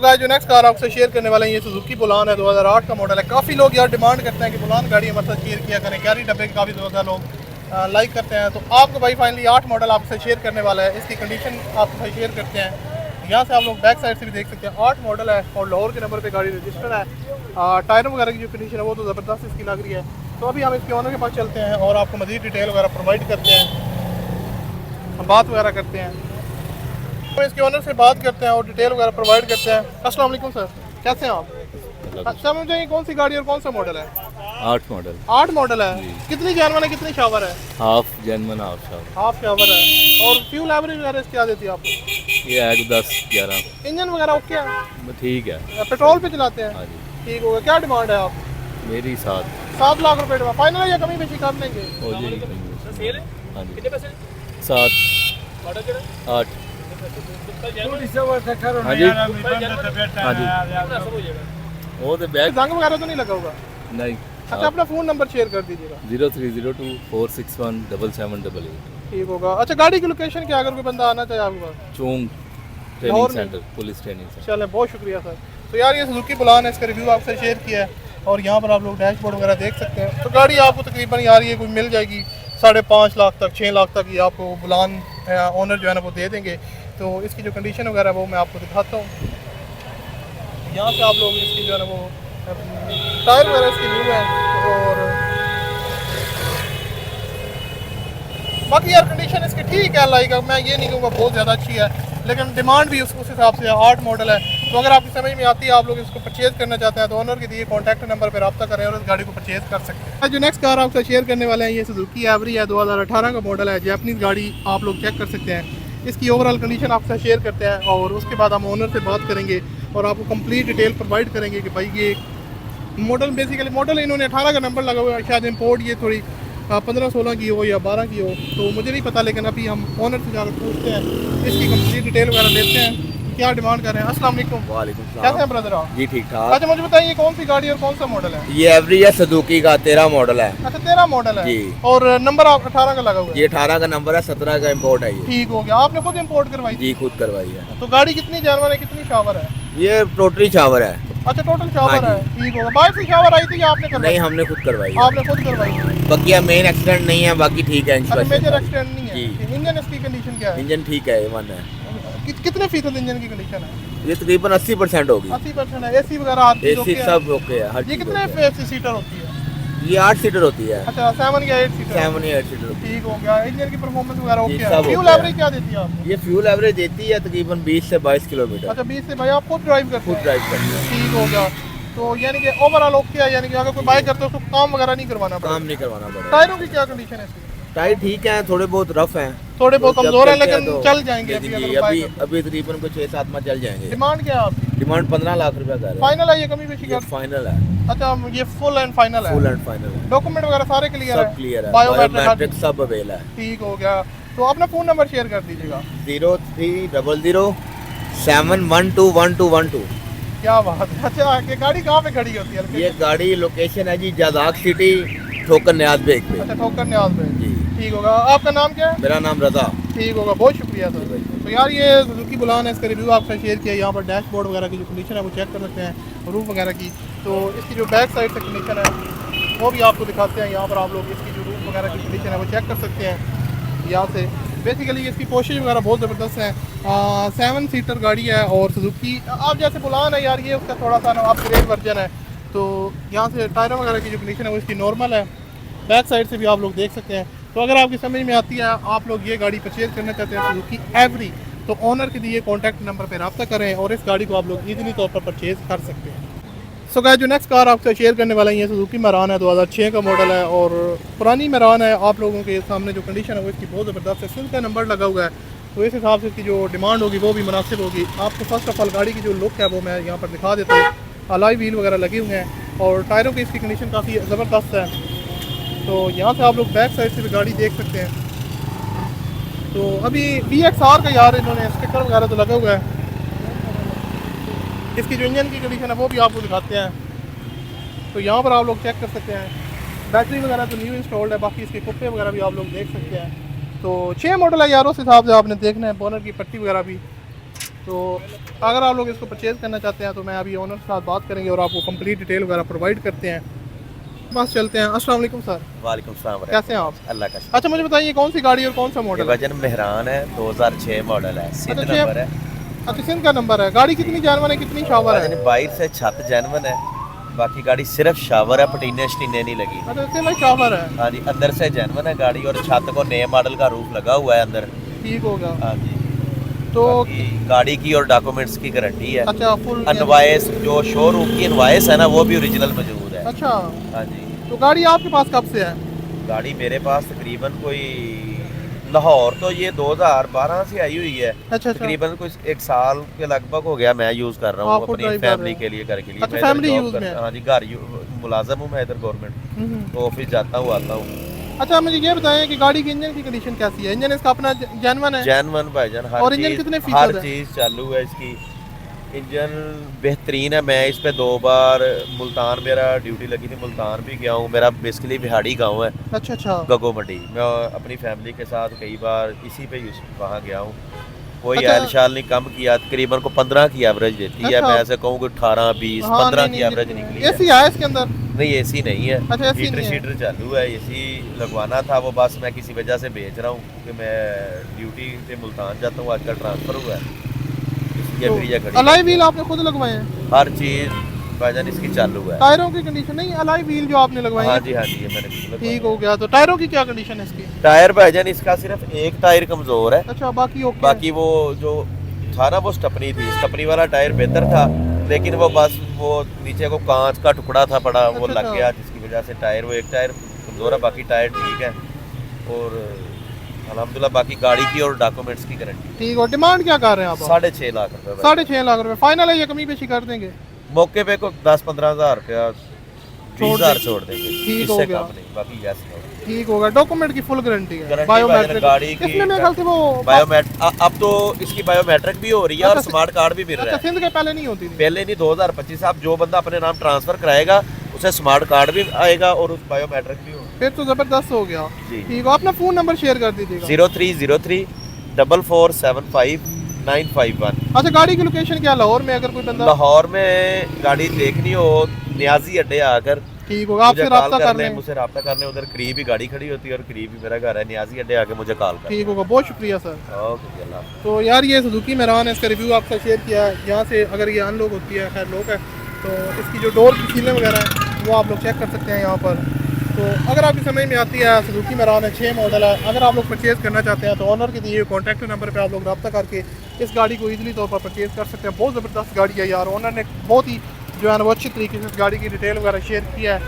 Guys जो next car आपसे share करने वाले हैं ये सुजुकी बुलान है, 2008 का मॉडल है। काफ़ी लोग यार डिमांड करते हैं कि बुलान गाड़ी हमारे साथ शेयर किया करें, कैरी डब्बे के काफ़ी ज़्यादा लोग लाइक करते हैं। तो आपको भाई फाइनली 8 मॉडल आपसे शेयर करने वाला है। इसकी कंडीशन आपको भाई शेयर करते हैं। यहाँ से आप लोग बैक साइड से भी देख सकते हैं, 8 मॉडल है और लाहौर के नंबर पर गाड़ी रजिस्टर्ड है। टायरों वगैरह की जो कंडीशन है वो तो ज़बरदस्त इसकी लग रही है। तो अभी हम इसके ऑनर के पास चलते हैं और आपको मज़ीद डिटेल वगैरह प्रोवाइड करते हैं, बात वगैरह करते हैं। तो इसके ऑनर से बात करते हैं और डिटेल वगैरह प्रोवाइड करते हैं। अस्सलाम वालेकुम सर, कैसे हैं आप? अच्छा मुझे ये कौन सी गाड़ी और कौन सा मॉडल है? 8 मॉडल। 8 मॉडल है। कितनी जर्मन है, कितनी शावर है? Half German half shower. Half shower है। और फ्यूल एवरेज वगैरह क्या देती है आपको? ये है 10-11। इंजन वगैरह ओके है? ठीक है। पेट्रोल पे चलाते हैं? हाँ जी। ठीक होगा। क्या डिमांड है आप? मेरी 7 लाख रुपए डिमांड। फाइनल है या कमी बेशी कर लेंगे? हो जाएगी। हाँ जी। कितने पैसे? 7 8। हाँ जी। हाँ जी। वो तो बैग जंग वगैरह तो नहीं लगा होगा? नहीं। अच्छा अपना फ़ोन नंबर शेयर कर दीजिएगा। 030246177788। ठीक होगा। अच्छा गाड़ी की लोकेशन क्या, अगर कोई बंदा आना चाहे आपके पास? चोंग लाहौर ट्रेनिंग में? Centre, police training centre. चलें, बहुत शुक्रिया सर। तो यार ये सुजुकी बुलान है, इसका रिव्यू आपसे शेयर किया है और यहाँ पर आप लोग डैशबोर्ड वगैरह देख सकते हैं। तो गाड़ी आपको तकरीबन यार ये कोई मिल जाएगी 5.5 लाख तक, 6 लाख तक ये आपको बुलान ओनर जो है ना वो दे देंगे। तो इसकी जो कंडीशन वगैरह वो मैं आपको दिखाता हूँ। यहाँ से आप लोग इसकी जो है ना वो टायर वगैरह इसकी न्यू है और बाकी यार कंडीशन इसकी ठीक है। लाइक मैं ये नहीं कहूँगा बहुत ज़्यादा अच्छी है, लेकिन डिमांड भी उस हिसाब से 8 मॉडल है। तो अगर आपकी समझ में आती है, आप लोग इसको परचेज़ करना चाहते हैं तो ओनर के दिए कॉन्टैक्ट नंबर पर रब्ता करें और इस गाड़ी को परचेज़ कर सकते हैं। जो नेक्स्ट कार आपसे शेयर करने वाले हैं ये सुजुकी एवरी है, 2018 का मॉडल है। जैपनीज़ गाड़ी आप लोग चेक कर सकते हैं। इसकी ओवरऑल कंडीशन आपसे शेयर करते हैं और उसके बाद हम ओनर से बात करेंगे और आपको कंप्लीट डिटेल प्रोवाइड करेंगे कि भाई ये मॉडल बेसिकली मॉडल इन्होंने 18 का नंबर लगा हुआ है। शायद इंपोर्ट ये थोड़ी 15-16 की हो या 12 की हो, तो मुझे नहीं पता, लेकिन अभी हम ओनर से जाकर पूछते हैं, इसकी कंप्लीट डिटेल वगैरह लेते हैं क्या डिमांड कर रहे हैं। अस्सलाम वालेकुम। वालेकुम सलाम। कैसे हैं ब्रदर आप? जी ठीक ठाक। अच्छा मुझे बताइए कौन सी गाड़ी और कौन सा मॉडल है? ये एवरी है सुजुकी का 13 मॉडल है। अच्छा 13 मॉडल है जी। और नंबर आप 18 का लगा हुआ है? ये 18 का नंबर है, 17 का इम्पोर्ट है ये। ठीक हो गया। आपने खुद इम्पोर्ट करवाई थी? जी खुद करवाई है। तो गाड़ी कितनी जर्मन है, कितनी शावर है? ये टोटली शावर है। अच्छा टोटल शावर हाँ है। ठीक होगा। बाहर से शावर आई थी या आपने करवाई? नहीं हमने खुद करवाई है। आपने खुद करवाई? बाकी मेन एक्सीडेंट नहीं है, बाकी ठीक है। अच्छा मेजर एक्सीडेंट नहीं है। जी। इंजन इसकी कंडीशन क्या है? इंजन ठीक है, A1 है। कितने फीसद इंजन की कंडीशन है? ये तकरीबन 80% होगी। 80% है। एसी वगैरह हर चीज़ एसी ओके है? सब ओके है, हर ये चीज कितने ओके है। सीटर होती है? ये 8 सीटर होती है। अच्छा 7 या 8 सीटर? 7 या 8 सीटर होती ठीक हो गया। इंजन की परफॉर्मेंस वगैरह जी, ओके है? सब फ्यूल ओके है। एवरेज क्या देती है आपको? है। ये फ्यूल एवरेज देती है तकरीबन 20 से 22 किलोमीटर। अच्छा 20 से भाई आप खुद ड्राइव करते खुद हैं? ड्राइव करते हैं। ठीक हो गया। तो यानी कि ओवरऑल ओके है, यानी कि अगर कोई बाइक करते हो तो काम वगैरह नहीं करवाना काम पड़ेगा? नहीं करवाना पड़ेगा। टायरों की क्या कंडीशन है इसकी? टायर ठीक है, थोड़े बहुत रफ हैं, थोड़े बहुत जब कमजोर है चलते हैं लेकिन तो चल जाएंगे जी, अभी जी, अगर अभी बाइक करते अभी तकरीबन को 6-7 माह चल हो। जाएंगे। डिमांड क्या है आपकी? डिमांड 15 लाख रुपया कर रहे हैं। फाइनल है ये कमी बेशी ये कर? फाइनल है, अच्छा ये फुल एंड फाइनल है? फुल एंड फाइनल है। डॉक्यूमेंट वगैरह सारे क्लियर है? सब क्लियर है, बायोमेट्रिक बायोमेट्रिक सब अवेल है। ठीक हो गया। तो अपना फ़ोन नंबर शेयर कर दीजिएगा। 030071211212। क्या बात है। अच्छा ये गाड़ी कहाँ पे खड़ी होती है? ये गाड़ी लोकेशन है जी जजाक सिटी, ठोकर न्याज बेग पे। अच्छा ठोकर न्याज में। जी। ठीक होगा। आपका नाम क्या है? मेरा नाम रजा। ठीक होगा, बहुत शुक्रिया सर। तो यार ये सुजुकी बुलान है, इसका रिव्यू आपसे शेयर किया। यहाँ पर डैशबोर्ड वगैरह की जो कंडीशन है वो चेक कर सकते हैं, रूफ वगैरह की। तो इसकी जो बैक साइड से कंडीशन है वो भी आपको दिखाते हैं। यहाँ पर आप लोग इसकी जो रूफ वगैरह की कंडीशन है वो चेक कर सकते हैं। यहाँ से बेसिकली इसकी कोशिश वगैरह बहुत ज़बरदस्त है। 7 सीटर गाड़ी है और सुजुकी आप जैसे बुलान है यार, ये उसका थोड़ा सा ना अपग्रेड वर्जन है। तो यहाँ से टायरों वगैरह की जो कंडीशन है वो इसकी नॉर्मल है। बैक साइड से भी आप लोग देख सकते हैं। तो अगर आपकी समझ में आती है, आप लोग ये गाड़ी परचेज़ करना चाहते हैं सुजुकी एवरी, तो ओनर के दिए कॉन्टैक्ट नंबर पर रब्ता करें और इस गाड़ी को आप लोग ईजिली तौर पर परचेज़ कर सकते हैं। सो गाइस जो नेक्स्ट कार आपसे शेयर करने वाला है ये सुजुकी मैरान है, 2006 का मॉडल है और पुरानी मैरान है। आप लोगों के सामने जो कंडीशन है वो इसकी बहुत ज़बरदस्त है। सिल का नंबर लगा हुआ है, तो इस हिसाब से इसकी जो डिमांड होगी वो भी मुनासिब होगी। आपको फर्स्ट ऑफ ऑल गाड़ी की जो लुक है वो मैं यहाँ पर दिखा देता हूँ। अलॉय व्हील वगैरह लगे हुए हैं और टायरों की इसकी कंडीशन काफ़ी ज़बरदस्त है। तो यहाँ से आप लोग बैक साइड से भी गाड़ी देख सकते हैं। तो अभी VXR का यार इन्होंने स्टिकर वगैरह तो लगा हुआ है। इसकी जो इंजन की कंडीशन है वो भी आपको दिखाते हैं। तो यहाँ पर आप लोग चेक कर सकते हैं। बैटरी वगैरह तो न्यू इंस्टॉल्ड है, बाकी इसके कुप्पे वगैरह भी आप लोग देख सकते हैं। तो 6 मॉडल है यार, उस हिसाब से आपने देखना है। बोनट की पट्टी वगैरह भी तो अगर आप लोग इसको परचेज़ करना चाहते हैं तो मैं अभी ओनर के साथ बात करेंगे और आपको कंप्लीट डिटेल वगैरह प्रोवाइड करते हैं। बस चलते हैं। अस्सलाम वालेकुम सर, वालेकुम सलाम। कैसे हैं आप? अल्लाह का अच्छा मुझे बताइए कौन सी गाड़ी और कौन सा शुक्र। मॉडल है? वजन मेहरान है, 2006 मॉडल है, सिंध अच्छा, नंबर है। अच्छा सिंध का नंबर है। गाड़ी कितनी जानवर है, कितनी शावर है? वजन 22 से छत जैनवन है, बाकी गाड़ी सिर्फ शावर है, पटीने शटीने नहीं लगी। अच्छा इसके में शावर है। हाँ जी, अंदर से जैनवन है गाड़ी और छत को नए मॉडल का रूफ लगा हुआ है अंदर। ठीक होगा। हाँ जी, तो बाकी गाड़ी की और डॉक्यूमेंट्स की गारंटी है। अच्छा फुल इनवॉइस जो शोरूम की इनवॉइस है ना वो भी ओरिजिनल मौजूद है। अच्छा हाँ जी, तो गाड़ी आपके पास कब से है? गाड़ी मेरे पास तकरीबन कोई लाहौर तो ये 2012 से आई हुई है। अच्छा तकरीबन कुछ 1 साल के लगभग हो गया मैं यूज कर रहा आप हूँ खुद अपनी drive कर रहे फैमिली हैं? के लिए, घर के लिए। अच्छा, मैं इधर family job use में है? हाँ जी, घर मुलाजम हूँ मैं इधर गवर्नमेंट, तो ऑफिस जाता हूँ आता हूँ। अच्छा मुझे ये बताएं कि गाड़ी की इंजन की कंडीशन कैसी है? इंजन इसका अपना जेन्युइन है? जैनवन भाईजान, और इंजन कितने फीसद हर है? चीज चालू है इसकी। इंजन बेहतरीन है। मैं इस पे 2 बार मुल्तान, मेरा ड्यूटी लगी थी, मुल्तान भी गया हूँ। मेरा बेसिकली बिहाड़ी गांव है, अच्छा अच्छा गगो मंडी। मैं अपनी फैमिली के साथ कई बार इसी पे वहाँ गया हूँ। कोई अच्छा। ऐल शाल नहीं कम किया, तकरीबन को 15 की एवरेज देती है। अच्छा। मैं ऐसे कहूँ कि 18, 20, हाँ, 15 नहीं, की एवरेज निकली है। एसी है इसके अंदर? नहीं एसी नहीं है। अच्छा, AC हीटर नहीं है। शीटर चालू है, एसी लगवाना था, वो बस मैं किसी वजह से बेच रहा हूँ क्योंकि मैं ड्यूटी से मुल्तान जाता हूँ, आजकल ट्रांसफर हुआ है, इसलिए फिर ये तो खड़ी अलाई व्हील आपने खुद लगवाए हैं? हर चीज भाईजान इसकी चालू है। टायरों की कंडीशन नहीं, अलाई व्हील जो आपने लगवाए हाँ हैं? जी हाँ जी, ये मैंने खुद लगवाया। ठीक हो गया। तो टायरों की क्या कंडीशन है इसकी? टायर भाईजान इसका सिर्फ एक टायर कमजोर है, अच्छा बाकी ओके बाकी वो जो था ना वो स्टपनी थी, स्टपनी वाला टायर बेहतर था, लेकिन वो बस वो नीचे को कांच का टुकड़ा था पड़ा, वो अच्छा, लग गया, जिसकी वजह से टायर वो एक टायर कमजोर है, बाकी टायर ठीक है। और अल्हम्दुलिल्लाह बाकी गाड़ी की और डॉक्यूमेंट्स की गारंटी। ठीक। और डिमांड क्या कर रहे हैं आप? 6.5 लाख रुपए भाई। 6.5 लाख रुपए फाइनल है या कमी पेशी कर देंगे? मौके पे को 10-15 हज़ार रुपया, 20,000 छोड़ देंगे, ठीक हो इससे गया। कम नहीं, बाकी यस नो। ठीक होगा। डॉक्यूमेंट की फुल गारंटी है? गारंटी बायोमेट्रिक गाड़ी की इसमें मेरे ख्याल से वो बायोमेट्रिक, अब तो इसकी बायोमेट्रिक भी हो रही है और अच्छा, स्मार्ट कार्ड भी मिल रहा अच्छा है। सिंध के पहले नहीं होती थी? पहले नहीं, 2025 आप जो बंदा अपने नाम ट्रांसफर कराएगा उसे स्मार्ट कार्ड भी आएगा और उस बायोमेट्रिक भी होगा। फिर तो जबरदस्त हो गया। जी। ठीक है, अपना फोन नंबर शेयर कर दीजिएगा। 0303 4475 951। अच्छा गाड़ी की लोकेशन क्या लाहौर में? अगर कोई बंदा लाहौर में गाड़ी देखनी हो नियाजी अड्डे आकर ठीक होगा, आपसे मुझे रब्ता कॉल कर कर लें, लें। मुझसे रब्ता कर लें, उधर करीब ही गाड़ी खड़ी होती है और करीब ही मेरा घर है, नियाजी अड्डे आके मुझे कॉल कर। ठीक होगा, बहुत शुक्रिया सर। ओके अल्लाह। तो यार ये सुजुकी मेहरान है, इसका रिव्यू आपसे शेयर किया है। यहाँ से अगर ये अनलॉक होती है, खैर लॉक है, तो इसकी जो डोर की सीलें वगैरह हैं वो आप लोग चेक कर सकते हैं यहाँ पर। तो अगर आपकी समझ में आती है, सुजुकी मेहरान है, 6 मॉडल है। अगर आप लोग परचेज़ करना चाहते हैं तो ऑनर के दिए कॉन्टैक्ट नंबर पर आप लोग रब्ता करके इस गाड़ी को ईजिली तौर पर परचेज़ कर सकते हैं। बहुत ज़बरदस्त गाड़ी है यार, ऑनर ने बहुत ही जो है ना वो अच्छी तरीके से इस गाड़ी की डिटेल वगैरह शेयर किया है।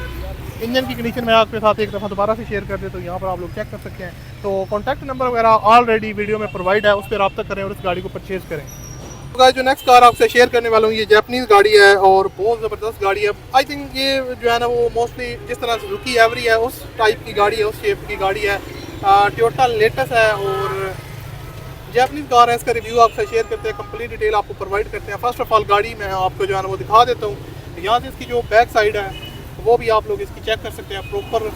इंजन की कंडीशन मैं आपके साथ एक दफ़ा दोबारा से शेयर कर दे तो यहाँ पर आप लोग चेक कर सकते हैं। तो कॉन्टैक्ट नंबर वगैरह ऑलरेडी वीडियो में प्रोवाइड है, उस पर रब्ता करें और इस गाड़ी को परचेज़ करें। तो गाइस जो नेक्स्ट कार आपसे शेयर करने वाला हूँ ये जापानीज़ गाड़ी है और बहुत ज़बरदस्त गाड़ी है। आई थिंक ये जो है ना वो मोस्टली जिस तरह सुजुकी एवरी है उस टाइप की गाड़ी है, उस शेप की गाड़ी है। टोयोटा लेटेस्ट है और जापानीज़ कार है। इसका रिव्यू आपसे शेयर करते हैं, कंप्लीट डिटेल आपको प्रोवाइड करते हैं। फर्स्ट ऑफ ऑल गाड़ी मैं आपको जो है ना वो दिखा देता हूँ। यहाँ से इसकी जो बैक साइड है वो भी आप लोग इसकी चेक कर सकते हैं, प्रॉपर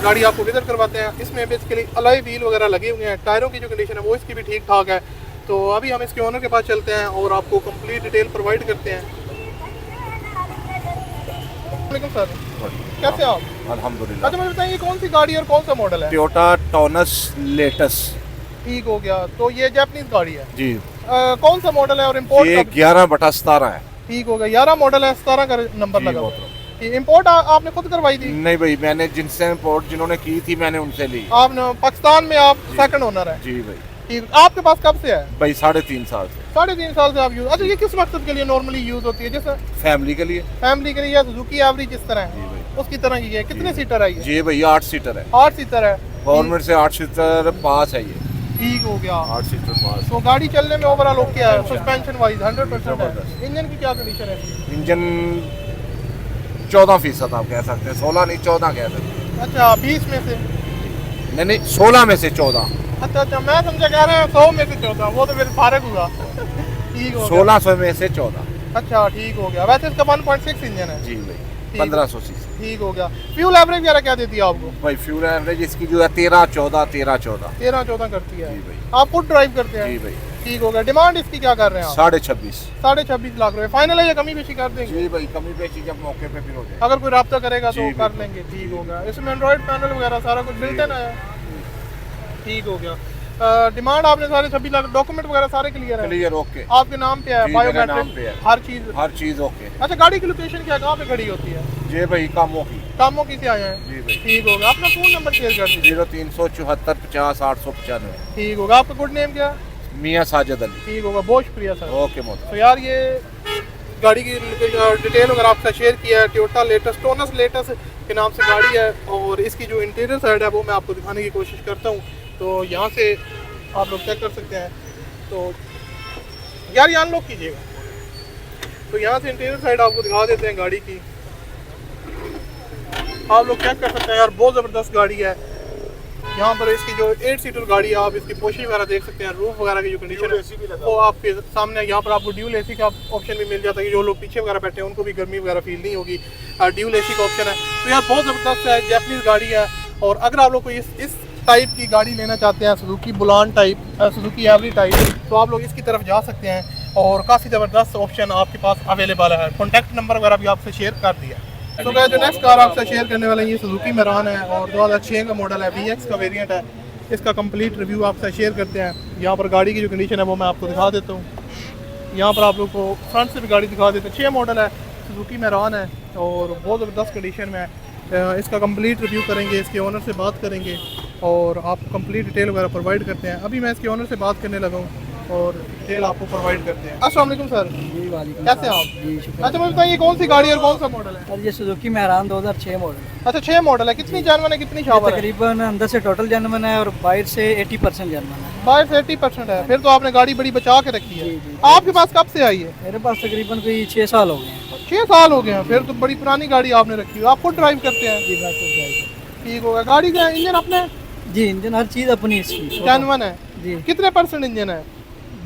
गाड़ी आपको विजिट करवाते हैं। इसमें बेसिकली अलॉय व्हील वगैरह लगे हुए हैं। टायरों की जो कंडीशन है वो इसकी भी ठीक ठाक है। तो अभी हम इसके ओनर के पास चलते हैं और आपको कंप्लीट डिटेल प्रोवाइड करते हैं। वालेकुम सर, कैसे हैं आप? अल्हम्दुलिल्लाह। अच्छा मुझे बताइए कौन सी गाड़ी और कौन सा मॉडल है? Toyota TownAce LiteAce. ठीक हो गया। तो ये जापानीज़ गाड़ी है? जी, कौन सा मॉडल है और ये इम्पोर्ट? 11/17 है। ठीक हो गया, 11 मॉडल है, 17 का नंबर जी, लगा हुआ। बहुत इम्पोर्ट आपने खुद करवाई थी? नहीं भाई, मैंने जिनसे इम्पोर्ट जिन्होंने की थी मैंने उनसे ली। आपने पाकिस्तान में आप सेकंड ओनर है? जी भाई। ठीक, आपके पास कब से है? भाई 3.5 साल से। 3.5 साल से आप यूज। अच्छा ये किस मकसद के लिए नॉर्मली यूज होती है? जैसे फैमिली के लिए। फैमिली के लिए या सुजुकी एवरेज जिस तरह जी है भाई। उसकी तरह की है? कितने सीटर है ये? जी भाई 8 सीटर है, 8 सीटर है। गवर्नमेंट से 8 सीटर पास है ये। ठीक हो गया। 8 सीटर पास। तो गाड़ी चलने में ओवरऑल ओके है, सस्पेंशन वाइज 100% है। जबरदस्त। इंजन की क्या कंडीशन है? इंजन 14% आप कह सकते हैं, 16 नहीं 14 कह सकते हैं। अच्छा 20 में से? नहीं 16 में से 14। अच्छा अच्छा, मैं समझा कह रहे हैं 100 में से 14, वो तो फिर फारक हुआ। ठीक हो गया। 1600 में से 14। अच्छा ठीक हो गया। वैसे इसका 1.6 इंजन है। जी भाई, ठीक। 1500 सीसी। ठीक हो गया। फ्यूल एवरेज वगैरह क्या देती है आपको? भाई फ्यूल एवरेज इसकी जो है 13-14 13-14। 13-14 करती है। जी भाई। आप खुद ड्राइव करते हैं? जी भाई। ठीक हो गया। डिमांड इसकी क्या कर रहे हैं आप? 26.5। 26.5 लाख रुपए फाइनल है या कमी बेशी कर देंगे? जी भाई, कमी पेशी जब मौके पे फिर हो जाए। अगर कोई रब्ता करेगा तो जी, कर बिल्कुल। लेंगे। ठीक हो गया। इसमें एंड्रॉइड पैनल वगैरह सारा कुछ मिलता है ना? ठीक हो गया। डिमांड आपने सारे 26 लाख, डॉक्यूमेंट वगैरह सारे क्लियर है? Clear, okay. आपके नाम पे है? जी, मेरे नाम पे बायोमेट्रिक है। हर चीज ओके। अच्छा, गाड़ी की लोकेशन क्या, कहाँ पे खड़ी होती है? जी भाई, कामों की। कामों की से आए हैं? जी भाई। ठीक हो गया। अपना फ़ोन नंबर शेयर कर दीजिए। 0374 50 895। ठीक होगा। आपका गुड नेम क्या? मियाँ साजिद अली। ठीक होगा, बहुत शुक्रिया सर। ओके मोहतरम। तो यार ये गाड़ी की डिटेल वगैरह आपका शेयर किया है। टोयोटा लेटेस्ट टोनस लेटेस्ट के नाम से गाड़ी है और इसकी जो इंटीरियर साइड है वो मैं आपको दिखाने की कोशिश करता हूँ। तो यहाँ से आप लोग चेक कर सकते हैं। तो यार ये अनलॉक कीजिएगा। तो यहाँ से इंटीरियर साइड आपको दिखा देते हैं गाड़ी की। आप लोग चेक कर सकते हैं यार, बहुत ज़बरदस्त गाड़ी है। यहाँ पर इसकी जो 8 सीटर गाड़ी है, आप इसकी पोशी वगैरह देख सकते हैं। रूफ वगैरह की जो कंडीशन है वो आपके सामने। यहाँ पर आपको ड्यूल एसी का ऑप्शन भी मिल जाता है कि जो लोग पीछे वगैरह बैठे हैं उनको भी गर्मी वगैरह फील नहीं होगी। ड्यूल एसी का ऑप्शन है। तो यार बहुत ज़बरदस्त है, जैपनीज़ गाड़ी है। और अगर आप लोग को इस टाइप की गाड़ी लेना चाहते हैं, Suzuki Bolan type, Suzuki Every type, तो आप लोग इसकी तरफ जा सकते हैं और काफ़ी ज़बरदस्त ऑप्शन आपके पास अवेलेबल है। कॉन्टैक्ट नंबर वगैरह भी आपसे शेयर कर दिया। तो क्या जो नेक्स्ट कार आपसे शेयर करने वाला है ये सुजुकी मैरान है और 2006 का मॉडल है, VX का वेरिएंट है। इसका कंप्लीट रिव्यू आपसे शेयर करते हैं। यहाँ पर गाड़ी की जो कंडीशन है वो मैं आपको दिखा देता हूँ। यहाँ पर आप लोग को फ्रंट से भी गाड़ी दिखा देते हैं। 6 मॉडल है, सुजुकी मैरान है और बहुत ज़बरदस्त कंडीशन में है। इसका कंप्लीट रिव्यू करेंगे, इसके ओनर से बात करेंगे और आपको कंप्लीट डिटेल वगैरह प्रोवाइड करते हैं। अभी मैं इसके ओनर से बात करने लगा हूँ और डिटेल आपको प्रोवाइड करते हैं। अस्सलाम वालेकुम सर। जी वालेकुम कैसे हैं सलाम। आप? जी शुक्रिया। अच्छा मुझे बताइए कौन सी गाड़ी और कौन सा मॉडल है? सर ये सुजुकी मेहरान 2006 मॉडल अच्छा 6 मॉडल है। कितनी जानवन है, कितनी है। शावर है? तकरीबन अंदर से टोटल जर्मन है और बाहर से 80% जर्मन है। बाहर से 80% है। फिर तो आपने गाड़ी बड़ी बचा के रखी है। जी, जी। आपके पास कब से आई है? मेरे पास तकरीबन कोई 6 साल हो गए हैं। 6 साल हो गए हैं। फिर तो बड़ी पुरानी गाड़ी आपने रखी है। आप खुद ड्राइव करते हैं? जी मैं खुद ड्राइव करता ठीक होगा। गाड़ी का इंजन अपने हूं। जी इंजन हर चीज़ अपनी इसकी जानवन है? जी कितने परसेंट इंजन है?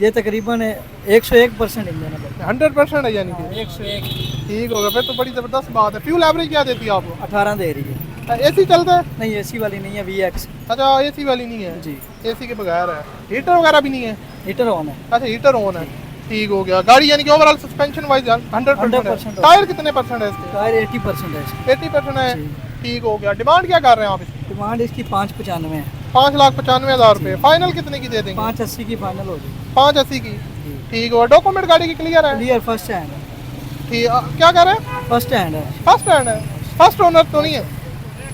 ये तकरीबन 101% इंजन है। 100% है यानी कि? 101 ठीक होगा। फिर तो बड़ी ज़बरदस्त बात है। फ्यूल एवरेज क्या देती है आपको? 18 दे रही है। AC चलता है? नहीं एसी वाली नहीं है, VX। अच्छा AC वाली नहीं है? जी AC के बगैर है। हीटर वगैरह भी नहीं है? हीटर ऑन है। अच्छा हीटर ऑन है। ठीक हो गया। गाड़ी यानी कि ओवरऑल सस्पेंशन वाइज 100% है। 100% टायर कितने परसेंट है इसके? टायर 80% है इसकी। 80% है। जी। ठीक हो गया। डिमांड क्या कर रहे हैं आप इसकी? डिमांड इसकी 595 है। 5,95,000 रुपये। फाइनल कितने की दे देंगे? 580 की फाइनल हो जाएगी। 580 की। जी ठीक हो। डॉक्यूमेंट गाड़ी की क्लियर है? क्लियर फर्स्ट हैंड है। ठीक क्या कह रहे हैं? फर्स्ट हैंड है। फर्स्ट हैंड है? फर्स्ट ओनर तो नहीं है?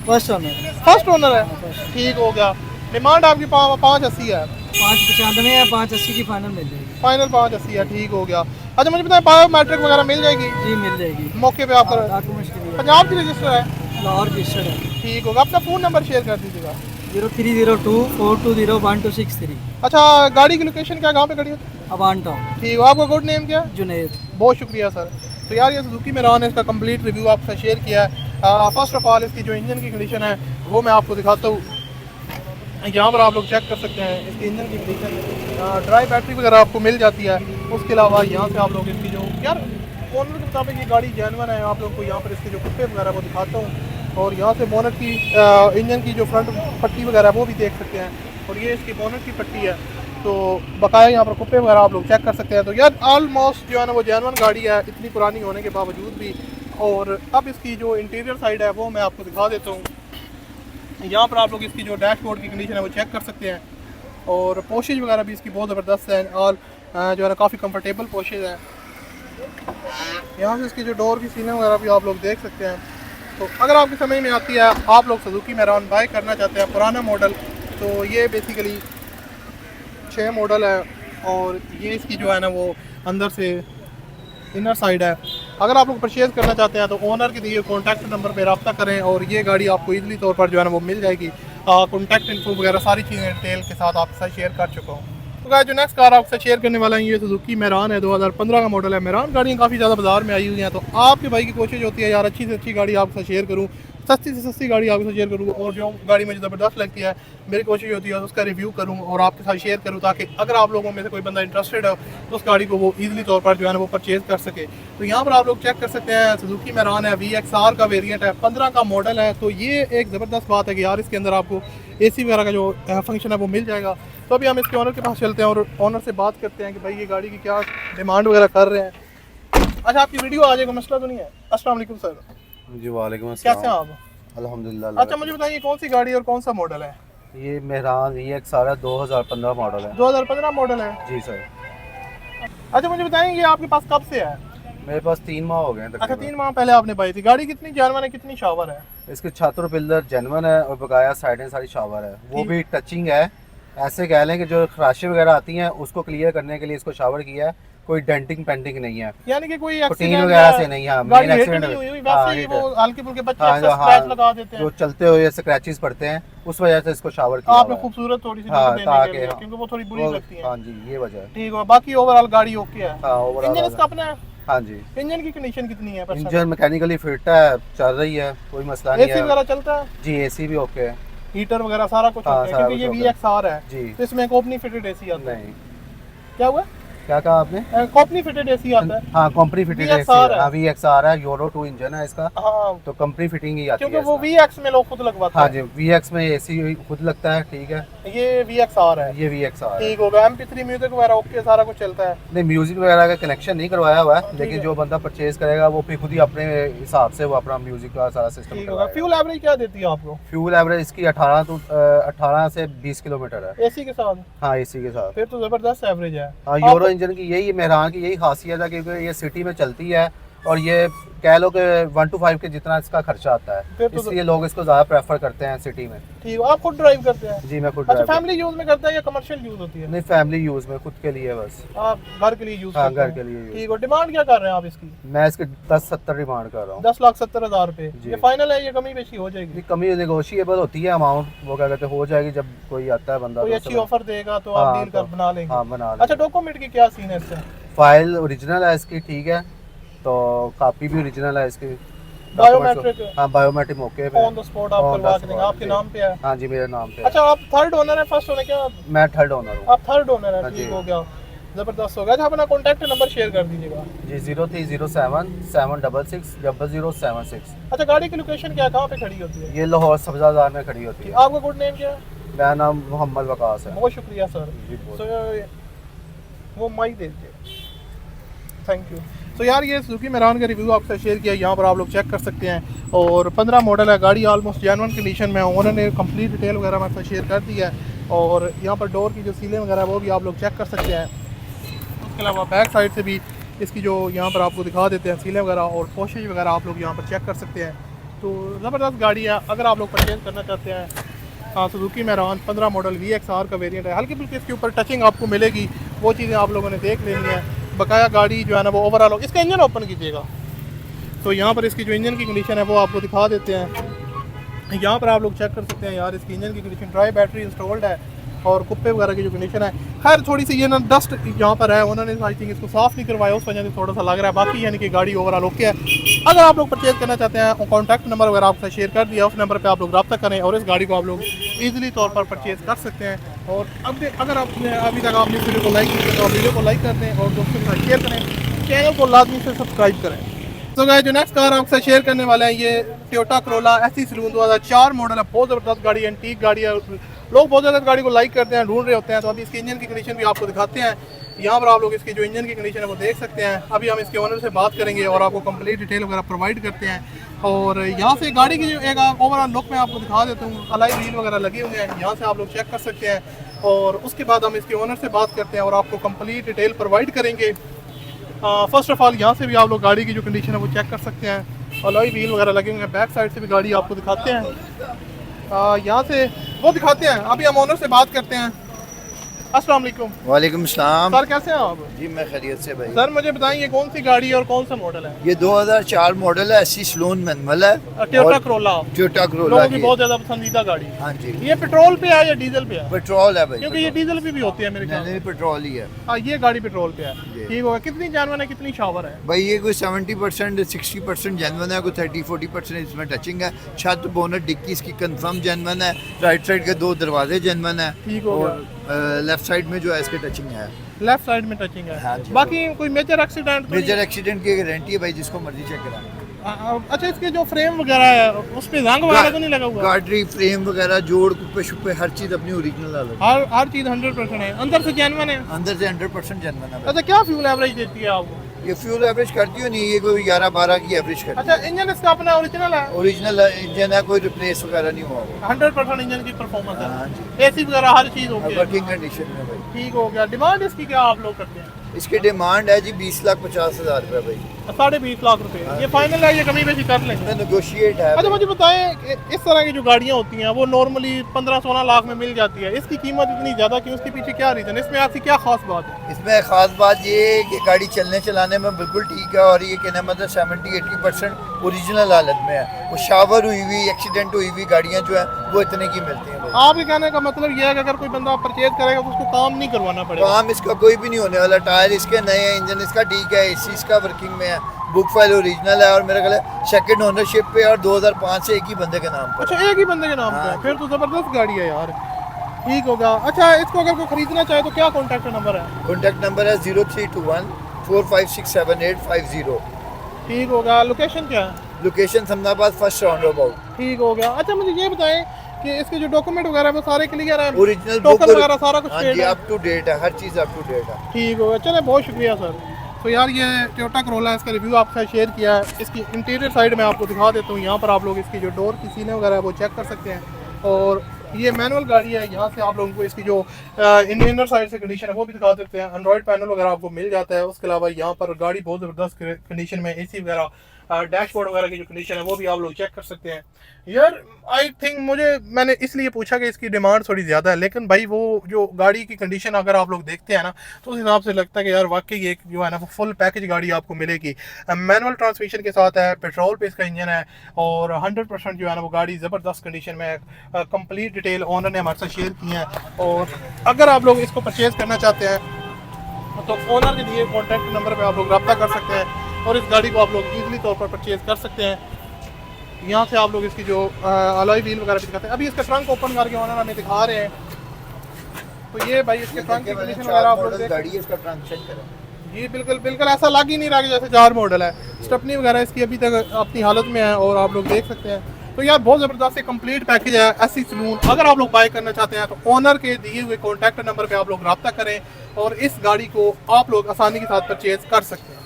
First owner. फर्स्ट ओनर है। ठीक हो गया। डिमांड आपकी 580 है। 595 है, 580 की फाइनल मिल जाएगी। फाइनल 580 है। ठीक हो गया। अच्छा मुझे बताएं बायोमेट्रिक वगैरह मिल जाएगी जी मिल जाएगी। मौके पे आपका? डॉक्यूमेंट्स के लिए पंजाब की रजिस्टर है? लाहौर रजिस्टर्ड है। ठीक होगा। अपना फ़ोन नंबर शेयर कर दीजिएगा। 0302 420 1263 अच्छा गाड़ी की लोकेशन क्या, कहाँ पे खड़ी है? अवान टाउन ठीक हो। आपका गुड नेम क्या है? जुनेद। बहुत शुक्रिया सर। तो यार ये सुजुकी मैरान है, इसका कंप्लीट रिव्यू आपसे शेयर किया है। फर्स्ट ऑफ ऑल इसकी जो इंजन की कंडीशन है वो मैं आपको दिखाता हूँ। यहाँ पर आप लोग चेक कर सकते हैं इसकी इंजन की कंडीशन। ड्राई बैटरी वगैरह आपको मिल जाती है। उसके अलावा यहाँ से आप लोग इसकी जो यार ओनर के मुताबिक ये गाड़ी जेन्युइन है। आप लोग को यहाँ पर इसके जो कुत्ते वगैरह वो दिखाता हूँ और यहाँ से बोनट की इंजन की जो फ्रंट पट्टी वगैरह वो भी देख सकते हैं और ये इसकी बोनट की पट्टी है। तो बकाया यहाँ पर कुप्पे वगैरह आप लोग चेक कर सकते हैं। तो यार ऑलमोस्ट जो है ना वो जेन्युइन गाड़ी है इतनी पुरानी होने के बावजूद भी। और अब इसकी जो इंटीरियर साइड है वो मैं आपको दिखा देता हूँ। यहाँ पर आप लोग इसकी जो डैशबोर्ड की कंडीशन है वो चेक कर सकते हैं और पोशेज वगैरह भी इसकी बहुत ज़बरदस्त है और जो है ना काफ़ी कंफर्टेबल पोशेज है। यहाँ से इसकी जो डोर की सीने वगैरह भी आप लोग देख सकते हैं। तो अगर आपकी समझ में आती है, आप लोग सुजुकी मैरान बाय करना चाहते हैं पुराना मॉडल, तो ये बेसिकली 6 मॉडल है और ये इसकी जो है ना वो अंदर से इनर साइड है। अगर आप लोग परचेज़ करना चाहते हैं तो ओनर के दिए कॉन्टैक्ट नंबर पर रब्ता करें और ये गाड़ी आपको ईज़िली तौर पर जो है ना वो मिल जाएगी। कॉन्टैक्ट इन्फो वगैरह सारी चीज़ें डिटेल के साथ आपके साथ शेयर कर चुका हूँ। तो गाइस जो नेक्स्ट कार आपसे शेयर करने वाला है ये सुजुकी मैरान है, 2015 का मॉडल है। मैरान गाड़ियाँ काफ़ी ज़्यादा बाजार में आई हुई हैं, तो आपके भाई की कोशिश होती है यार अच्छी से अच्छी गाड़ी आपसे शेयर करूँ, सस्ती से सस्ती गाड़ी आपके साथ शेयर करूँ, और जो गाड़ी मुझे ज़बरदस्त लगती है मेरी कोशिश होती है उसका रिव्यू करूँ और आपके साथ शेयर करूँ, ताकि अगर आप लोगों में से कोई बंदा इंटरेस्टेड है तो उस गाड़ी को वो ईजिली तौर पर जो है ना वो परचेज़ कर सके। तो यहाँ पर आप लोग चेक कर सकते हैं सुजुकी मैरान है, VXR का वेरिएंट है, 15 का मॉडल है। तो ये एक ज़बरदस्त बात है कि यार इसके अंदर आपको AC वगैरह का जो फंक्शन है वो मिल जाएगा। तो अभी हम इसके ऑनर के पास चलते हैं और ऑनर से बात करते हैं कि भाई ये गाड़ी की क्या डिमांड वगैरह कर रहे हैं। अच्छा, आपकी वीडियो आ जाएगा, मसला तो नहीं है? अस्सलाम वालेकुम सर। जी वालेकुम अस्सलाम। कैसे हैं आप? अल्हम्दुलिल्लाह। अच्छा, मुझे बताइए कौन सी गाड़ी और कौन सा मॉडल है? ये मेहरान VXR है, 2015 मॉडल है। 2015 मॉडल है जी सर। अच्छा, मुझे बताइए ये आपके पास कब से है? मेरे पास 3 माह हो गए हैं अच्छा, तकरीबन। 3 माह पहले आपने पाई थी। गाड़ी कितनी जानवर है, कितनी शावर है? इसके छत और पिलर जेन्युइन है और बकाया साइडें सारी शावर है, वो भी टचिंग है। ऐसे कह लें कि जो खराशें वगैरह आती हैं उसको क्लियर करने के लिए इसको शावर किया है, कोई डेंटिंग पेंटिंग नहीं है, यानी कि कोई प्रोटीन एक्सीडेंट वगैरह से नहीं है। गाड़ी मेन हिट एक्सीडेंट नहीं हुई, वैसे ही वो हल्के फुल्के बच्चे हाँ, अक्सर हाँ, स्क्रैच लगा देते हैं। जो चलते हुए स्क्रैचेस पड़ते हैं उस वजह से इसको शावर किया आपने हुआ है। खूबसूरत थोड़ी सी हाँ, लुक देने के ताकि लिए, हाँ, क्योंकि वो थोड़ी बुरी लगती है। हाँ जी, ये वजह है। ठीक है, बाकी ओवरऑल गाड़ी ओके है। हाँ, ओवरऑल इंजन इसका अपना है? हाँ जी। इंजन की कंडीशन कितनी है? इंजन मैकेनिकली फिट है, चल रही है, कोई मसला नहीं AC है। वगैरह चलता है? जी AC भी ओके है। हीटर वगैरह सारा कुछ हाँ, ओके है, सारा क्योंकि ये कुछ ओके है। VXR है जी। तो इसमें कंपनी फिटेड AC आता है। नहीं, क्या हुआ? क्या कहा आपने? कंपनी फिटेड AC आता है। हाँ, कंपनी फिटेड VXR है। VXR है, यूरो 2 इंजन है इसका, हाँ, तो कंपनी फिटिंग ही आती क्योंकि है वो इसमें। VX में लोग खुद लगवाते हाँ हैं। जी, VX में AC खुद लगता है, ठीक है। ये VXR है। ये VXR है। ठीक होगा। MP3 म्यूजिक वगैरह ओके, सारा कुछ चलता है। नहीं, म्यूजिक वगैरह का कनेक्शन नहीं करवाया हुआ है, ठीक लेकिन है। जो बंदा परचेज करेगा वो फिर खुद ही अपने हिसाब से वो अपना म्यूजिक का सारा सिस्टम ठीक होगा। करवाएगा। फ्यूल एवरेज क्या देती है आपको? फ्यूल एवरेज इसकी 18 से 20 किलोमीटर है। AC के साथ? हाँ, AC के साथ। फिर तो जबरदस्त एवरेज है। हाँ, यूरो इंजन की यही मेहरान की यही खासियत है, क्योंकि ये सिटी में चलती है और ये कह लो कि 1 to 5 के जितना इसका खर्चा आता फिर है, तो इसलिए लोग इसको ज़्यादा प्रेफर करते हैं सिटी में। ठीक, आप खुद ड्राइव करते हैं? जी, मैं खुद अच्छा, ड्राइवर। फैमिली यूज में करते हैं या कमर्शियल यूज होती है? नहीं, फैमिली यूज़ में, खुद के लिए बस। आप घर के लिए यूज हाँ, करते हैं? घर के लिए यूज। ठीक है। डिमांड क्या कर रहे हैं आप इसकी? मैं इसके 10-70 डिमांड कर रहा हूँ। 10,70,000 रुपए। जी। ये फाइनल है, ये कमी बेशी हो जाएगी? ये कमी नेगोशिएबल होती है अमाउंट, वो क्या कहते हैं हो जाएगी जब कोई आता है बंदा। कोई तो अच्छी उससे- ऑफर देगा तो आप हाँ, डील कर तो- बना लेंगे। हाँ, बना अच्छा, लेंगे। डॉक्यूमेंट की क्या सीन है इससे? फाइल ओरिजिनल है इसकी, ठीक है, तो कॉपी भी ओरिजिनल है इसकी। बायोमेट्रिक? हाँ, बायोमेट्रिक मौके पे ऑन द स्पॉट आप On the करवा के देंगे? spot, आपके जी। नाम पे है? हाँ जी, मेरे नाम पे है। अच्छा, आप थर्ड ओनर है, फर्स्ट ओनर? क्या मैं थर्ड ओनर हूँ। आप थर्ड ओनर है? हाँ ठीक जी। हो गया, जबरदस्त हो गया। अच्छा, अपना कॉन्टैक्ट नंबर शेयर कर दीजिएगा। जी, 0307 766 0076। अच्छा, गाड़ी की लोकेशन क्या है, कहाँ पे खड़ी होती है? ये लाहौर सब्जादार में खड़ी होती है। आपका गुड नेम क्या है? मेरा नाम मोहम्मद वकास है। बहुत शुक्रिया सर। जी, बहुत। सो वो माइक दे दीजिए, थैंक यू। तो यार, ये सुजुकी मैरान का रिव्यू आपसे शेयर किया, यहाँ पर आप लोग चेक कर सकते हैं। और 15 मॉडल है गाड़ी, ऑलमोस्ट जेन्युइन कंडीशन में। उन्होंने कंप्लीट डिटेल वगैरह मेरे साथ शेयर कर दी है। और यहाँ पर डोर की जो सीलें वगैरह वो भी आप लोग चेक कर सकते हैं। उसके अलावा बैक साइड से भी इसकी जो यहाँ पर आपको दिखा देते हैं सीलें वगैरह और पोशेज वगैरह आप लोग यहाँ पर चेक कर सकते हैं। तो ज़बरदस्त गाड़ी है, अगर आप लोग परचेज़ करना चाहते हैं। हाँ, सुजुकी मैरान 15 मॉडल VXR का वेरिएंट है। हल्की फुल्की इसके ऊपर टचिंग आपको मिलेगी, वो चीज़ें आप लोगों ने देख लेनी है। बकाया गाड़ी जो है ना वो ओवरऑल, इसका इंजन ओपन कीजिएगा तो यहाँ पर इसकी जो इंजन की कंडीशन है वो आपको दिखा देते हैं। यहाँ पर आप लोग चेक कर सकते हैं यार, इसकी इंजन की कंडीशन, ड्राई बैटरी इंस्टॉल्ड है और कुप्पे वगैरह की जो कंडीशन है। खैर, थोड़ी सी ये ना डस्ट यहाँ पर है, उन्होंने आई थिंक इसको साफ़ नहीं करवाया, उस वजह से थोड़ा सा लग रहा है। बाकी यानी कि गाड़ी ओवरऑल ओके है। अगर आप लोग परचेज़ करना चाहते हैं, कॉन्टैक्ट नंबर वगैरह आपसे शेयर कर दिया, उस नंबर पर आप लोग रब्ता करें और इस गाड़ी को आप लोग ईजिली तौर पर परचेज़ कर सकते हैं। और अब अगर आपने अभी तक आपने वीडियो को लाइक किया तो आप वीडियो को लाइक कर दें और दोस्तों के साथ शेयर करें, चैनल को लाजमी से सब्सक्राइब करें। तो गाइस, जो नेक्स्ट कार आपसे शेयर करने वाला है ये Toyota Corolla SE saloon 2004 model है। बहुत ज़बरदस्त गाड़ी है, एंटीक गाड़ी है। लोग बहुत ज़्यादा गाड़ी को लाइक करते हैं, ढूंढ रहे होते हैं। तो अभी इसकी इंजन की कंडीशन भी आपको दिखाते हैं। यहाँ पर आप लोग इसकी जो इंजन की कंडीशन है वो देख सकते हैं। अभी हम इसके ओनर से बात करेंगे और आपको कंप्लीट डिटेल वगैरह प्रोवाइड करते हैं। और यहाँ से गाड़ी की जो एक ओवरऑल लुक मैं आपको दिखा देता हूँ। अलाई व्हील वगैरह लगे हुए हैं, यहाँ से आप लोग चेक कर सकते हैं। और उसके बाद हम इसके ओनर से बात करते हैं और आपको कंप्लीट डिटेल प्रोवाइड करेंगे। फर्स्ट ऑफ ऑल यहाँ से भी आप लोग गाड़ी की जो कंडीशन है वो चेक कर सकते हैं। अलाई व्हील वगैरह लगे हुए हैं। बैक साइड से भी गाड़ी आपको दिखाते हैं, यहाँ से वो दिखाते हैं। अभी हम ओनर से बात करते हैं। अस्सलाम वालेकुम। वालेकुम सलाम। सर कैसे हैं आप? जी मैं खैरियत से भाई। सर मुझे बताएं ये कौन सी गाड़ी है और कौन सा मॉडल है? ये 2004 मॉडल है, एसी सलोन मैनुअल है, टोयोटा करोला, टोयोटा करोला लोगों की की। बहुत ज्यादा पसंदीदा गाड़ी है। हाँ जी, ये पेट्रोल पे है या डीजल पे है? पेट्रोल है भाई। क्योंकि ये डीजल पे भी होती है मेरे ख्याल मैंने से। भी पेट्रोल ही है हाँ ये गाड़ी पेट्रोल पे है। जी। ठीक होगा। कितनी जानवर है, कितनी शावर है? भाई। ये कोई 70% 60% जेनवन है, कोई 30-40% इसमें टचिंग है। छत बोनट डिक्की इसकी कंफर्म जेनवन है। राइट साइड के 2 दरवाजे जेनवन है ठीक हो और लेफ्ट साइड में जो है इसके टचिंग है। लेफ्ट साइड में टचिंग है। हाँ जी। बाकी कोई मेजर एक्सीडेंट तो मेजर एक्सीडेंट की गारंटी है भाई, जिसको मर्जी चेक करा। अच्छा इसके जो फ्रेम वगैरह है उस पे जंग वगैरह तो नहीं लगा हुआ? गाड़ी फ्रेम वगैरह जोड़ कुप्पे शुप्पे हर चीज़ अपनी ओरिजिनल है। हर चीज 100% है। अंदर से जेन्युइन है? अंदर से 100% जेनवन है भाई। अच्छा क्या फ्यूल एवरेज देती है आपको? ये फ्यूल एवरेज करती हो नहीं, ये कोई 11-12 की एवरेज करती अच्छा इंजन इसका अपना ओरिजिनल है? है। ओरिजिनल इंजन है, कोई रिप्लेस वगैरह नहीं हुआ वो। 100% इंजन की परफॉर्मेंस हाँ है। जी। एसी वगैरह हर चीज हो गई है। वर्किंग कंडीशन में भाई। ठीक हो गया। डिमांड इसकी क्या आप लोग करते हैं? इसकी डिमांड है जी 20,50,000 रुपये भाई। 20.5 लाख रुपए। ये फाइनल है, ये कमी बेशी कर लेंगे? इसमें नेगोशिएट है। अच्छा मुझे बताएं कि इस तरह की जो गाड़ियाँ होती हैं वो नॉर्मली 15-16 लाख में मिल जाती है, इसकी कीमत इतनी ज़्यादा क्यों? उसके पीछे क्या रीज़न है? इसमें आपकी क्या खास बात है? इसमें ख़ास बात ये है कि गाड़ी चलने चलाने में बिल्कुल ठीक है और ये कहना मतलब 70-80% ओरिजिनल हालत में है। वो शावर हुई हुई एक्सीडेंट हुई हुई गाड़ियाँ जो है वो इतने की मिलती हैं भाई। आपके कहने का मतलब ये है कि अगर कोई बंदा परचेज करेगा तो उसको काम नहीं करवाना पड़ेगा? काम इसका कोई भी नहीं होने वाला। टायर इसके नए हैं, इंजन इसका ठीक है, एसी इसका वर्किंग में है, बुक फाइल ओरिजिनल है और मेरा ख्याल है सेकंड ओनरशिप पे और 2005 से एक ही बंदे के नाम पर। अच्छा एक ही बंदे के नाम पे है? हाँ। फिर तो ज़बरदस्त गाड़ी है यार। ठीक होगा। अच्छा इसको अगर कोई खरीदना चाहे तो क्या कॉन्टैक्ट नंबर है? कॉन्टैक्ट नंबर है 0321-4567850। ठीक होगा। लोकेशन क्या है? Location Samanabad first round about. ठीक हो गया। अच्छा मुझे ये बताएं कि इसके जो डॉक्यूमेंट वगैरह वो सारे क्लियर है? ओरिजिनल टोकन वगैरह सारा कुछ हाँ paid जी, है? अप टू डेट है, हर चीज़ अप टू डेट है। ठीक होगा। चले बहुत शुक्रिया सर। तो यार ये टोयोटा करोला इसका रिव्यू आपके साथ शेयर किया है। इसकी इंटीरियर साइड में आपको दिखा देता हूँ। यहाँ पर आप लोग इसकी जो डोर की सीने वगैरह है वो चेक कर सकते हैं। और ये मैनुअल गाड़ी है। यहाँ से आप लोगों को इसकी जो इनर साइड से कंडीशन है वो भी दिखा देते हैं। एंड्रॉइड पैनल वगैरह आपको मिल जाता है। उसके अलावा यहाँ पर गाड़ी बहुत ज़बरदस्त कंडीशन में, एसी वगैरह, डैशबोर्ड वगैरह की जो कंडीशन है वो भी आप लोग चेक कर सकते हैं। यार आई थिंक मैंने इसलिए पूछा कि इसकी डिमांड थोड़ी ज़्यादा है, लेकिन भाई वो जो गाड़ी की कंडीशन अगर आप लोग देखते हैं ना तो उस हिसाब से लगता है कि यार वाकई एक जो है ना फुल पैकेज गाड़ी आपको मिलेगी। मैनुअल ट्रांसमिशन के साथ है, पेट्रोल पे इसका इंजन है और 100% जो है ना वो गाड़ी ज़बरदस्त कंडीशन में है। कंप्लीट डिटेल ऑनर ने हमारे साथ शेयर की है। और अगर आप लोग इसको परचेज़ करना चाहते हैं तो ऑनर के दिए कॉन्टैक्ट नंबर पर आप लोग रब्ता कर सकते हैं और इस गाड़ी को आप लोग ईजिली तौर पर परचेज़ कर सकते हैं। यहाँ से आप लोग इसकी जो अलॉय व्हील वगैरह भी दिखाते हैं। अभी इसका ट्रंक ओपन करके ओनर हमें दिखा रहे हैं। तो ये भाई इसके ट्रंक की कंडीशन वगैरह आप लोग देख। गाड़ी है, इसका ट्रंक चेक करें। जी बिल्कुल ऐसा लग ही नहीं रहा कि जैसे 4 मॉडल है। स्टेपनी वगैरह इसकी अभी तक अपनी हालत में है और आप लोग देख सकते हैं। तो यार बहुत ज़बरदस्त कंप्लीट पैकेज है एसी सलून। अगर आप लोग बाय करना चाहते हैं तो ऑनर के दिए हुए कॉन्टैक्ट नंबर पर आप लोग रब्ता करें और इस गाड़ी को आप लोग आसानी के साथ परचेज़ कर सकते हैं।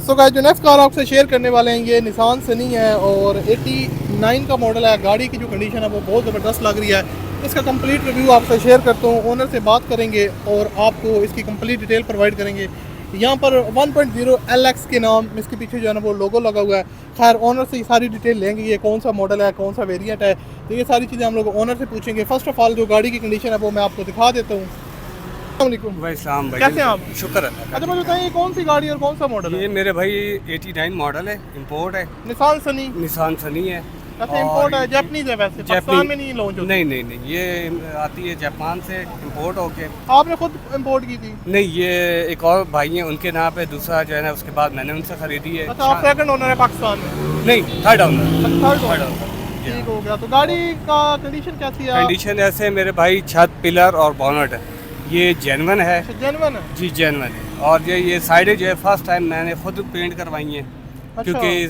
सो गाइस जो नेक्स्ट कार आपसे शेयर करने वाले हैं ये निसान सनी है और 89 का मॉडल है। गाड़ी की जो कंडीशन है वो बहुत ज़बरदस्त लग रही है। इसका कंप्लीट रिव्यू आपसे शेयर करता हूँ। ओनर से बात करेंगे और आपको इसकी कंप्लीट डिटेल प्रोवाइड करेंगे। यहाँ पर 1.0 LX के नाम इसके पीछे जो है ना वो लोगो लगा हुआ है। खैर ओनर से ये सारी डिटेल लेंगे, ये कौन सा मॉडल है, कौन सा वेरिएंट है, तो ये सारी चीज़ें हम लोग ओनर से पूछेंगे। फर्स्ट ऑफ ऑल जो गाड़ी की कंडीशन है वो मैं आपको दिखा देता हूँ। अस्सलाम भाई सलाम भाई, कैसे हैं आप? शुक्र है। अच्छा मुझे बताइए कौन सी गाड़ी और कौन सा मॉडल ये है? मेरे भाई 89 मॉडल है, इंपोर्ट है, निसान सनी। निसान सनी है। अच्छा इंपोर्ट है, जापानीज है वैसे, पाकिस्तान में नहीं लॉन्च होती। नहीं, ये आती है जापान से इंपोर्ट होके। आपने खुद इंपोर्ट की थी? नहीं, ये एक और भाई हैं उनके नाम पे, दूसरा जो है ना उसके बाद मैंने उनसे खरीदी है। अच्छा आप सेकंड ओनर है पाकिस्तान में? नहीं, थर्ड ओनर। Third owner. ठीक हो गया। तो गाड़ी का कंडीशन कैसी है? कंडीशन ऐसे मेरे भाई छत, पिलर और बॉनट है, ये जेन्युइन है। जेन्युइन है? जी जेन्युइन है। और ये साइडें जो है फर्स्ट टाइम मैंने खुद पेंट करवाई हैं। अच्छा। क्योंकि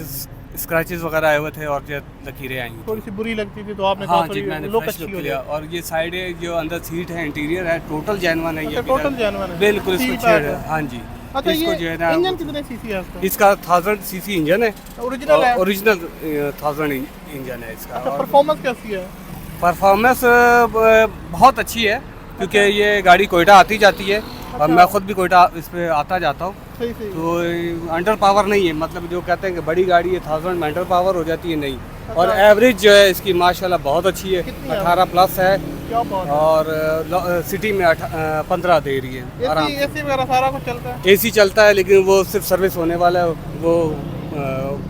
स्क्रैचेस वगैरह आए हुए थे और जो लकीरें आई थोड़ी सी बुरी लगती थी तो आपने हाँ कहा जी, थोड़ी मैंने लुक फ्रेश अच्छी लुक हो लिया। जाए। और ये साइडें जो अंदर सीट है, इंटीरियर है, टोटल जेन्युइन है। अच्छा, ये टोटल जेन्युइन है। बिल्कुल इसको सीट छेड़ है। हाँ जी। अच्छा इसको ये जो है ना इंजन कितने सीसी है इसका? इसका 1000 सीसी इंजन है। ओरिजिनल है? ओरिजिनल 1000 इंजन है इसका। अच्छा परफॉर्मेंस कैसी है? परफॉर्मेंस बहुत अच्छी है क्योंकि ये गाड़ी कोयटा आती जाती है और मैं खुद भी कोयटा इस पे आता जाता हूँ। सही तो अंडर पावर नहीं है, मतलब जो कहते हैं कि बड़ी गाड़ी है 1000 में अंडर पावर हो जाती है, नहीं। और एवरेज जो है इसकी माशाल्लाह बहुत अच्छी है, कितनी है? 18 प्लस है क्या बात है। और सिटी में 15 दे रही है आराम से। एसी वगैरह सारा कुछ चलता है? एसी चलता है लेकिन वो सिर्फ सर्विस होने वाला है, वो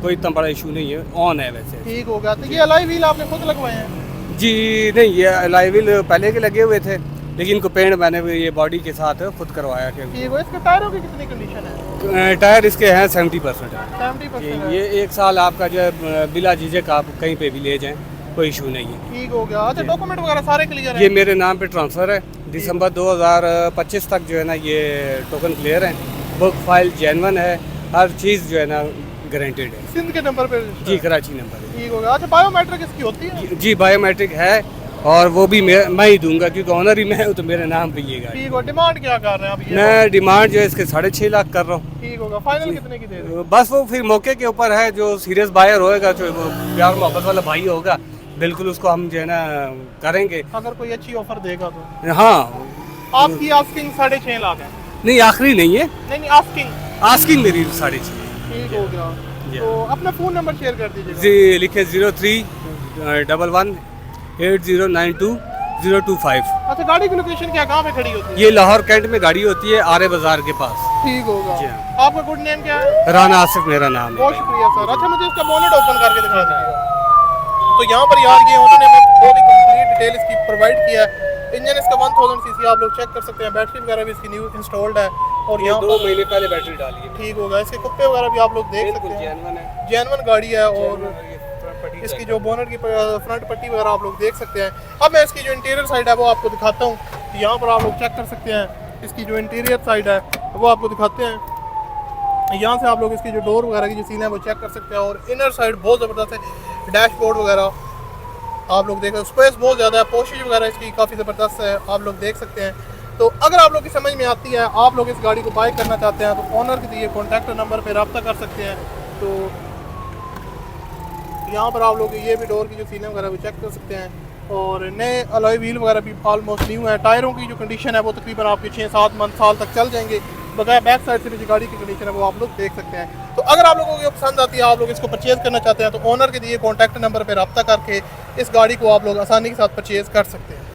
कोई इतना बड़ा इशू नहीं है, ऑन है वैसे। ठीक हो गया। तो ये अलॉय व्हील आपने खुद लगवाए हैं? जी नहीं, ये अलॉय व्हील पहले के लगे हुए थे लेकिन इनको पेंट मैंने ये बॉडी के साथ खुद करवाया। ठीक हो। इसके टायरों की कितनी कंडीशन है? टायर इसके हैं 70% है। 70% ये 1 साल आपका जो है बिला झिझक आप कहीं पे भी ले जाएं, कोई इशू नहीं है। ठीक हो गया। अच्छा, डॉक्यूमेंट वगैरह सारे क्लियर ये है? मेरे नाम पे ट्रांसफ़र है, दिसंबर 2025 तक जो है ना ये टोकन क्लियर है, बुक फाइल जेन्युइन है, हर चीज़ जो है ना गारंटेड है। सिंध के नंबर पे? जी कराची नंबर है। ठीक हो गया। अच्छा, बायोमेट्रिक इसकी होती है? जी बायोमेट्रिक है और वो भी मैं ही दूंगा क्योंकि ऑनर ही मैं हूँ, तो मेरे नाम पे ये गाड़ी। ठीक हो। डिमांड क्या कर रहे हैं आप? ये मैं डिमांड जो है इसके 6.5 लाख कर रहा हूँ। ठीक होगा। फाइनल कितने की दे रहे हैं? बस वो फिर मौके के ऊपर है, जो सीरियस बायर होएगा, जो वो प्यार मोहब्बत वाला भाई होगा, बिल्कुल उसको हम जो है ना करेंगे। अगर कोई अच्छी ऑफर देगा तो? हाँ। आपकी आस्किंग 6.5 लाख है? नहीं आखिरी नहीं है, नहीं, आस्किंग मेरी 6.5। ठीक हो गया। तो अपना फ़ोन नंबर शेयर कर दीजिए। जी लिखे 0311 8092 अच्छा, गाड़ी की लोकेशन क्या, कहाँ पे खड़ी होती है? ये लाहौर कैंट में गाड़ी होती है, आरे बाजार के पास। ठीक होगा। जी हाँ। आपका गुड नेम क्या है? राना आसिफ मेरा नाम है। बहुत शुक्रिया सर। अच्छा, मुझे इसका बोनेट ओपन करके दिखा दीजिएगा। तो यहाँ पर यार ये उन्होंने हमें बहुत ही कंप्लीट डिटेल इसकी प्रोवाइड किया है। इंजन इसका 1000 सीसी आप लोग चेक कर सकते हैं, बैटरी वगैरह भी इसकी न्यू इंस्टॉल्ड है और यहाँ 2 महीने पहले बैटरी डाली है। ठीक होगा। इसके कुप्पे वगैरह भी आप लोग देख सकते हैं, जेन्युइन गाड़ी है। और इसकी जो बोनट की फ्रंट पट्टी वगैरह आप लोग देख सकते हैं। अब मैं इसकी जो इंटीरियर साइड है वो आपको दिखाता हूँ। यहाँ पर आप लोग चेक कर सकते हैं, इसकी जो इंटीरियर साइड है वो आपको दिखाते हैं। यहाँ से आप लोग इसकी जो डोर वगैरह की जो सील है वो चेक कर सकते हैं। और इनर साइड बहुत ज़बरदस्त है, डैशबोर्ड वगैरह आप लोग देख, स्पेस बहुत ज़्यादा है, पोशिश वगैरह इसकी काफ़ी ज़बरदस्त है, आप लोग देख सकते हैं। तो अगर आप लोग की समझ में आती है, आप लोग इस गाड़ी को बाय करना चाहते हैं, तो ऑनर के दिए कॉन्टैक्ट नंबर पर रब्ता कर सकते हैं। तो यहाँ पर आप लोग ये भी डोर की जो सीलें वगैरह भी चेक कर सकते हैं। और नए अलॉय व्हील वगैरह भी ऑलमोस्ट न्यू है। टायरों की जो कंडीशन है वो तकरीबन आपके 6-7 साल तक चल जाएंगे। बगैर बैक साइड से भी जो गाड़ी की कंडीशन है वो आप लोग देख सकते हैं। तो अगर आप लोगों को पसंद आती है, आप लोग इसको परचेज़ करना चाहते हैं, तो ऑनर के दिए कॉन्टैक्ट नंबर पर रब्ता करके इस गाड़ी को आप लोग आसानी के साथ परचेज़ कर सकते हैं।